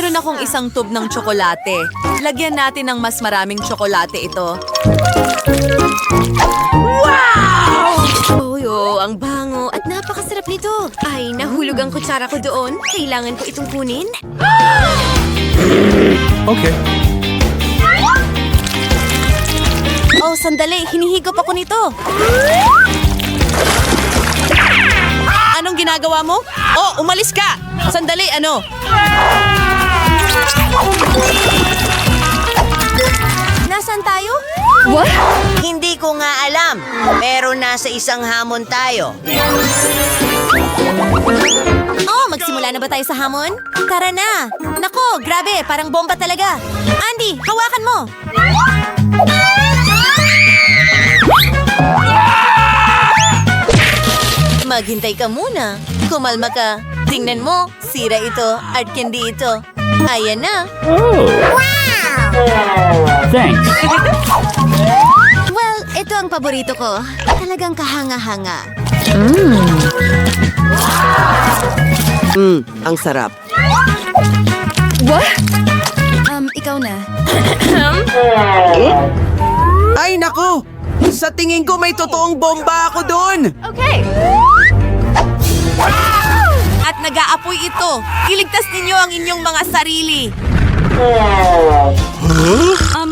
Meron akong isang tube ng tsokolate. Lagyan natin ng mas maraming tsokolate ito. Oh, ang bango at napakasarap nito. Ay, nahulog ang kutsara ko doon. Kailangan ko itong kunin. Okay. Oh, sandali. Hinihigop ako nito. Anong ginagawa mo? Oh, umalis ka! Sandali, ano? Nasaan tayo? What? Hindi ko nga alam. Pero nasa isang hamon tayo. Oh, magsimula na ba tayo sa hamon? Tara na! Nako, grabe, parang bomba talaga. Andy, hawakan mo! Maghintay ka muna. Kumalma ka. Tingnan mo, sira ito at hindi ito. Ayan na. Thanks. Well, ito ang paborito ko. Talagang kahanga-hanga. Ang sarap. What? Ikaw na. Ay, naku! Sa tingin ko may totoong bomba ako doon! Okay. At nag-aapoy ito. Iligtas ninyo ang inyong mga sarili.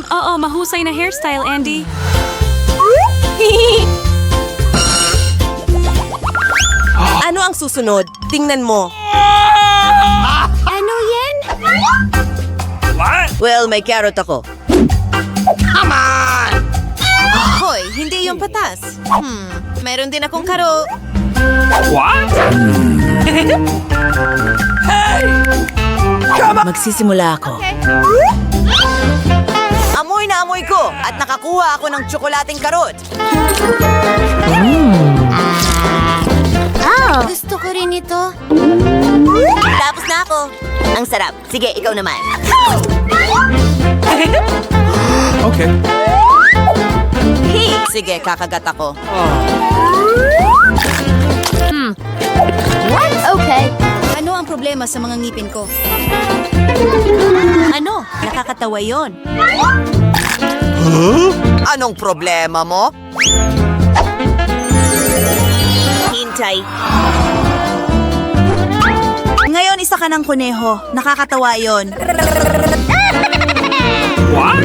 Oo, mahusay na hairstyle, Andy. Ano ang susunod? Tingnan mo. Ano yan? Well, may carrot ako. Hoy, hindi yung patas. Meron din akong karo. What? Magsisimula ako. Amoy na amoy ko at nakakuha ako ng tsokolating karot. Gusto ko rin ito. Tapos na ako. Ang sarap. Sige, ikaw naman. Okay. Sige, kakagat ako. Okay. Ano ang problema sa mga ngipin ko? Ano? Nakakatawa yon. Anong problema mo? Hintay. Ngayon, isa ka ng kuneho. Nakakatawa yon.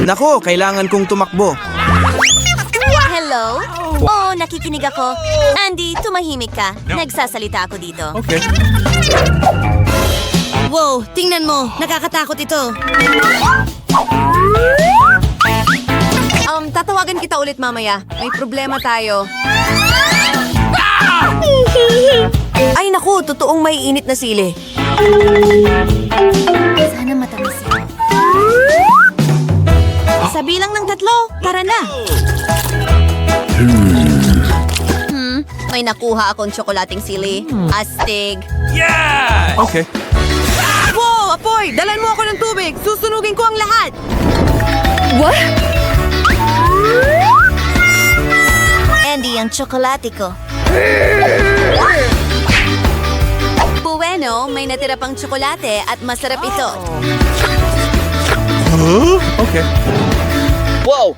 Naku, kailangan kong tumakbo. Hello? Oh, nakikinig ako. Andy, tumahimik ka. Nagsasalita ako dito. Okay. Wow, tingnan mo. Nakakatakot ito. Tatawagan kita ulit mamaya. May problema tayo. Ay naku, totoong may init na sili. Sana matamis ito. Sa bilang ng 3, tara na. May nakuha akong tsokolating sili. Astig. Okay. Wow, Apoy! Dalan mo ako ng tubig! Susunugin ko ang lahat! What? Andy, ang tsokolate ko. Bueno, may natira pang tsokolate at masarap ito. Okay. Wow!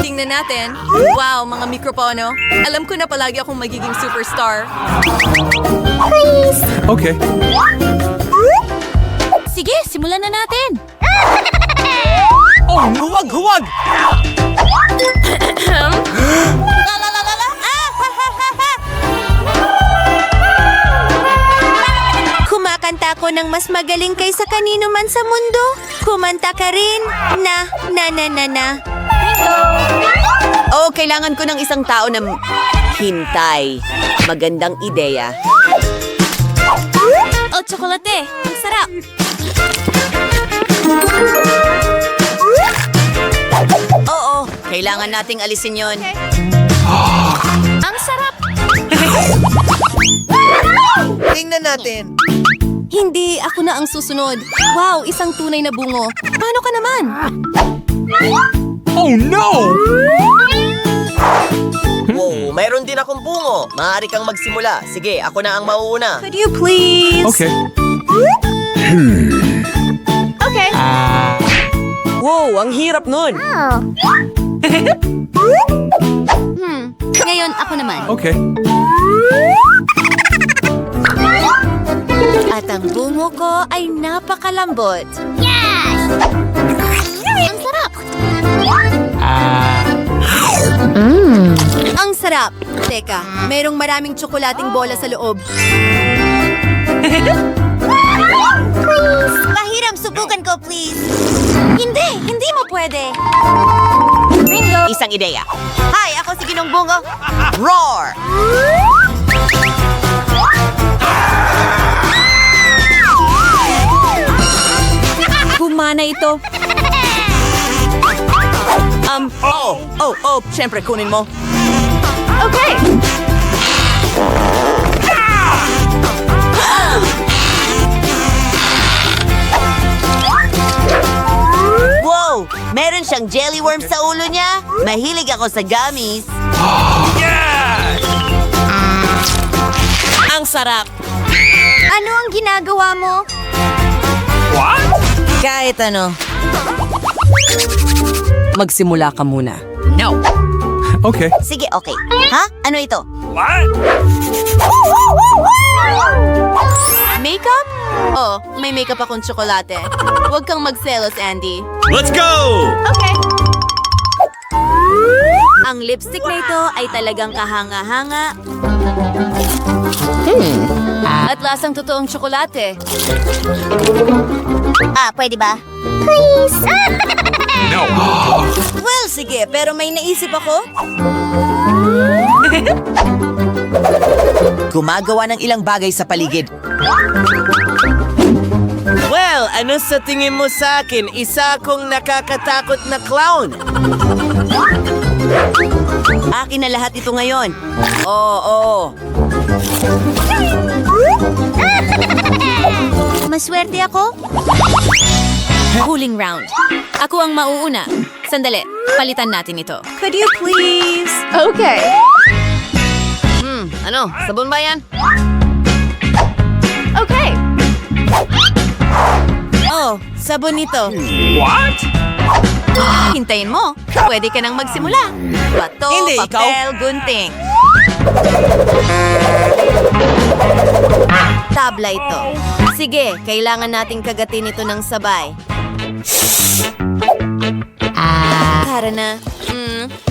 Tingnan natin. Wow, mga mikropono. Alam ko na palagi akong magiging superstar. Okay. Sige, simulan na natin. Oh, huwag! Kumakanta ko ng mas magaling kaysa kanino man sa mundo. Kumanta ka rin. Na. Oh, kailangan ko ng isang tao na hintay. Magandang ideya. Oh, tsokolate. Ang sarap. Oo, kailangan nating alisin yon. Ang sarap. Tingnan natin. Hindi, ako na ang susunod. Wow, isang tunay na bungo. Paano ka naman? Oh no! Wow, mayroon din akong bungo. Maaari kang magsimula. Sige, ako na ang mauuna. Could you please? Okay. Wow, ang hirap nun. Ngayon, ako naman. Okay. At ang bungo ko ay napakalambot. Ang sarap! Ang sarap! Teka, mayroong maraming tsokolating bola sa loob. Please! Pahiram, subukan ko, please! Hindi mo pwede! Bingo! Isang ideya. Hi, ako si Ginong Bungo. Roar! Gumana ito. Siyempre kunin mo. Okay! Wow! Meron siyang jelly worm sa ulo niya. Mahilig ako sa gummies. Ang sarap. Ano ang ginagawa mo? Kahit ano. Magsimula ka muna. Okay. Sige, okay. Ha? Ano ito? Makeup? Oh, may makeup akong tsokolate. Huwag kang magselos, Andy. Let's go! Ang lipstick na ito ay talagang kahanga-hanga. At lasang totoong tsokolate. Pwede ba? Well, sige, pero may naisip ako. Gumagawa ng ilang bagay sa paligid. Well, ano sa tingin mo sa akin? Isa akong nakakatakot na clown. Akin na lahat ito ngayon. Oo. Maswerte ako? Huling round. Ako ang mauuna. Sandali, palitan natin ito. Could you please? Okay. Ano? Sabon ba yan? Okay. Oh, sabon ito. What? Hintayin mo. Pwede ka nang magsimula. Bato, Hindi, papel, gunting. Tabla ito. Sige, kailangan nating kagatin ito ng sabay. Tara na.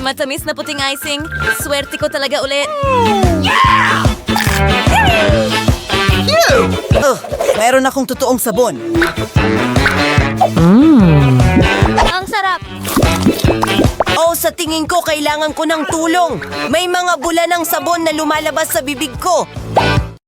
Matamis na puting icing. Swerte ko talaga ulit. Meron akong totoong sabon. Ang sarap. Oh, sa tingin ko, kailangan ko ng tulong. May mga bula ng sabon na lumalabas sa bibig ko.